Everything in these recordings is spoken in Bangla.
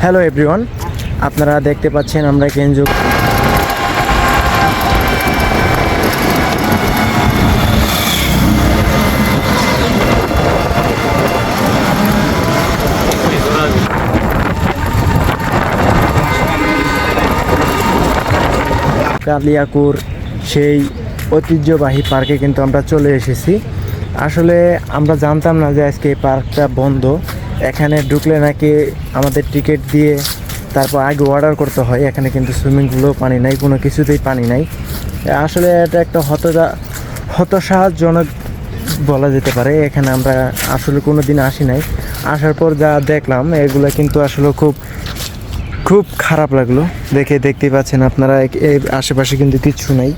হ্যালো এভরিওয়ান, আপনারা দেখতে পাচ্ছেন আমরা কেনজু কালিয়াকুর সেই ঐতিহ্যবাহী পার্কে কিন্তু আমরা চলে এসেছি। আসলে আমরা জানতাম না যে আজকে এই পার্কটা বন্ধ। এখানে ঢুকলে নাকি আমাদের টিকিট দিয়ে তারপর আগে অর্ডার করতে হয়। এখানে কিন্তু সুইমিং পুলেও পানি নাই, কোনো কিছুতেই পানি নাই। আসলে এটা একটা হতাশাজনক বলা যেতে পারে। এখানে আমরা আসলে কোনো দিন আসি নাই, আসার পর যা দেখলাম এগুলো কিন্তু আসলে খুব খুব খারাপ লাগলো। দেখতেই পাচ্ছেন আপনারা, এই আশেপাশে কিন্তু কিচ্ছু নাই।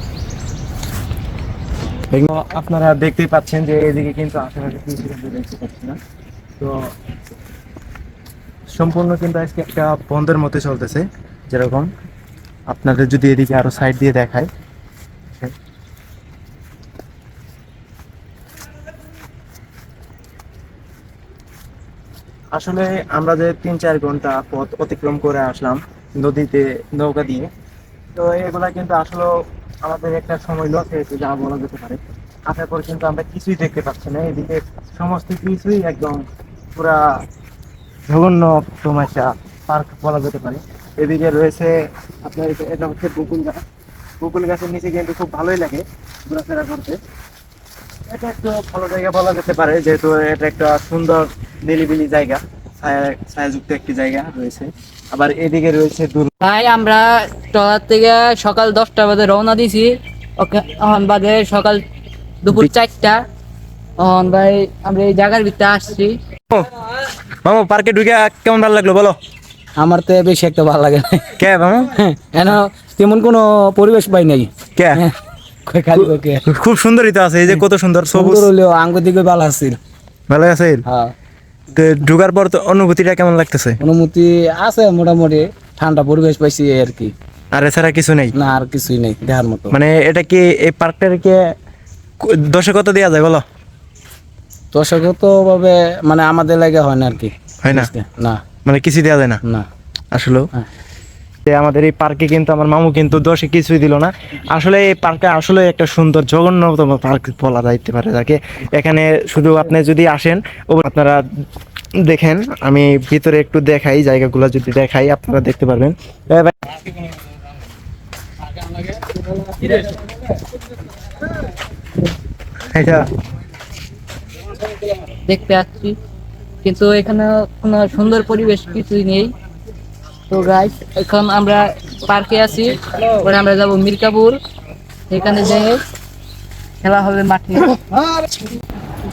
আপনারা দেখতেই পাচ্ছেন যে এদিকে কিন্তু আশেপাশে কিছু কিন্তু দেখতে পাচ্ছি না। তো সম্পূর্ণ কিন্তু আজকে একটা বন্ধের মতো চলতেছে। যেরকম আপনাদের যদি এদিকে আরো সাইড দিয়ে দেখায়, আসলে আমরা যে 3-4 ঘন্টা পথ অতিক্রম করে আসলাম নদীতে নৌকা দিয়ে, তো এগুলা কিন্তু আসলে আমাদের একটা সময় লস হয়েছে যা বলা যেতে পারে। আসার পর কিন্তু আমরা কিছুই দেখতে পাচ্ছি না। এদিকে সমস্ত কিছুই একদম পুরা জঘন্য তমাশা পার্ক বলা যেতে পারে। এদিকে রয়েছে আপনার এটা হচ্ছে বকুল গাছ। বকুল গাছের নিচে কিন্তু খুব ভালোই লাগে ঘোরাফেরা করতে। এটা একটু ভালো জায়গা বলা যেতে পারে, যেহেতু এটা একটা সুন্দর নিরিবিলি জায়গা, ছায়াযুক্ত একটি জায়গা রয়েছে। আবার এদিকে রয়েছে ভাই আমরা টলার থেকে সকাল 10টা বাজে রওনা দিছি। ওকে এখন বাজে সকাল দুপুর 4টা। এখন ভাই আমরা এই জায়গার ভিতরে আসছি। মামা পার্কে ঢুকে কেমন ভালো লাগলো বলো? আমার তো বেশি একটা ভালো লাগে না। কে মামা? কেন তেমন কোনো পরিবেশ পাই নাই। কে খালি ওকে খুব সুন্দরই তো আছে, এই যে কত সুন্দর সবুজ। হলেও আঙ্গুর দিকে ভালো আছিল। ভালো আছে। হ্যাঁ, তো ঢুকার পর তো অনুভূতিটা কেমন লাগতেছে? অনুমতি আছে মোটামুটি, ঠান্ডা পরিবেশ পাইছি আর কি। আর এছাড়া কিছু নেই? না, আর কিছুই নেই দেখার মতো। মানে এটা কি এই পার্কটাকে 10-এ কত দেওয়া যায় বলো? দর্শকগত ভাবে মানে আমাদের লাগে হয় না আর কি। হয় না? না, মানে কিছু দেওয়া যায় না না আসলে। হ্যাঁ। আমাদের এই পার্কে কিন্তু আমার মামু কিন্তু 10-এ কিছুই দিল না। আসলে এই পার্কটা আসলে একটা সুন্দর জঘন্যতম পার্ক বলা যাইতে পারে যাকে। এখানে শুধু আপনি যদি আসেন, আপনারা দেখেন, আমি ভিতরে একটু দেখাই, জায়গাগুলো যদি দেখাই আপনারা দেখতে পারবেন। এটা দেখতে আসছি, কিন্তু এখানে কোনো সুন্দর পরিবেশ কিছুই নেই। তো গাইস এখন আমরা পার্কে আছি, পরে আমরা যাব মির্কাপুর। এখানে যেয়ে খেলা হবে মাঠে।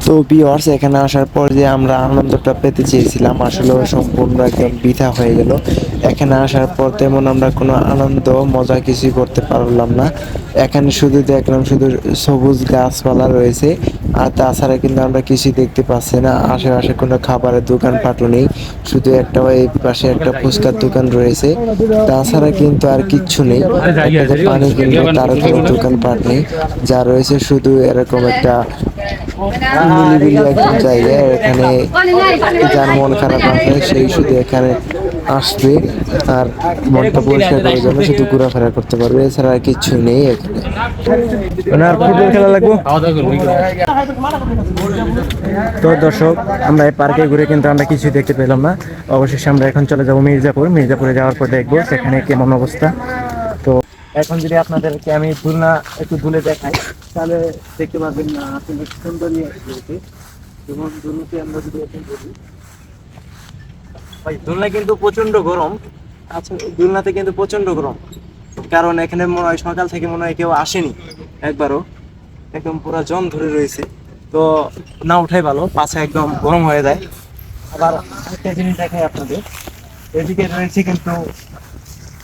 তো ভিউয়ার্স, এখানে আসার পর যে আমরা আনন্দটা পেতে চেয়েছিলাম আসলে সম্পূর্ণ একদম বৃথা হয়ে গেল। এখানে আসার পর তেমন আমরা কোনো আনন্দ মজা কিছুই করতে পারলাম না। এখানে শুধু দেখলাম শুধু সবুজ গাছপালা রয়েছে, আর তাছাড়া কিন্তু আমরা কিছুই দেখতে পাচ্ছি না। আশেপাশে কোনো খাবারের দোকানপাটও নেই, শুধু একটা এই পাশে একটা ফুচকার দোকান রয়েছে, তাছাড়া কিন্তু আর কিচ্ছু নেই। একটা যে পানি কিনবো তারও কোনো দোকানপাট নেই, যা রয়েছে শুধু এরকম একটা নিরিবিলি একদম জায়গা। এখানে যার মন খারাপ আছে সেই শুধু এখানে আসবে আর মনটা পরিষ্কার করার জন্য শুধু ঘোরাফেরা করতে পারবে, এছাড়া আর কিছু নেই এখানে। আর ফুটবল খেলা লাগবো। তো দর্শক, আমরা এই পার্কে ঘুরে কিন্তু আমরা কিছুই দেখতে পেলাম না। অবশেষে আমরা এখন চলে যাবো মির্জাপুরে যাওয়ার পর দেখবো সেখানে কেমন অবস্থা। তো এখন যদি আপনাদেরকে আমি একটু দুলে দেখাই, তাহলে দেখতে পাবেন না আসলে সুন্দরী রয়েছে। যেমন দুলনাতে আমরা যদি এখন বলি, ভাই দুলনা কিন্তু প্রচন্ড গরম। আচ্ছা, দুলনাতে কিন্তু প্রচন্ড গরম, কারণ এখানে মনে হয় সকাল থেকে মনে হয় কেউ আসেনি একবারও, একদম পুরো জম ধরে রয়েছে। তো না উঠাই ভালো, পাছা একদম গরম হয়ে যায়। আবার একটা জিনিস দেখাই আপনাদের, এদিকে রয়েছে কিন্তু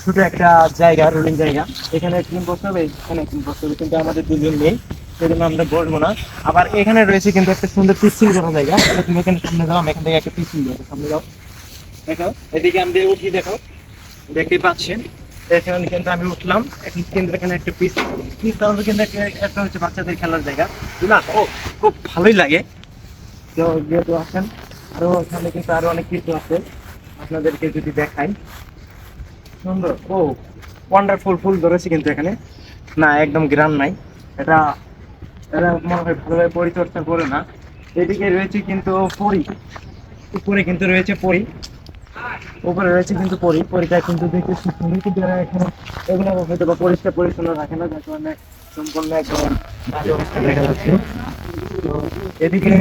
ছোট একটা জায়গা, রোলিং জায়গা। এখানে একদিন বসতে হবে, এখানে একদিন বসতে হবে, কিন্তু আমাদের দুজন নেই, সেজন্য আমরা বসবো না। আবার এখানে রয়েছে কিন্তু একটা সুন্দর পিচ্ছিল করা জায়গা। তুমি এখানে সামনে যাও, আমি এখান থেকে একটা পিচ্ছিল যাবো, সামনে যাও, দেখো এদিকে আমি উঠি, দেখো দেখতেই পাচ্ছেন। এখানে কিন্তু আমি উঠলাম, এখন কিন্তু এখানে একটা পিস কিন্তু একটা হচ্ছে বাচ্চাদের খেলার জায়গা না। ও খুব ভালোই লাগে। তো যেহেতু আসেন, আরো এখানে কিন্তু আরো অনেক কিছু আছে। আপনাদেরকে যদি দেখাই, সুন্দর ও ওয়ান্ডারফুল ফুল ধরেছে কিন্তু এখানে। না, একদম গ্রাম নাই, এটা এরা মনে হয় ভালোভাবে পরিচর্যা করে না। এদিকে রয়েছে কিন্তু পরি, উপরে কিন্তু রয়েছে পরি, উপরে রয়েছে কিন্তু পরি, পরিটা কিন্তু দেখতে খুব সুন্দর, কিন্তু এরা এখনো এগুলো হয়তো বা পরিষ্কার পরিচ্ছন্ন রাখে না, যার কারণে সম্পূর্ণ একদম বাজে অবস্থা দেখা যাচ্ছে। তো এদিকে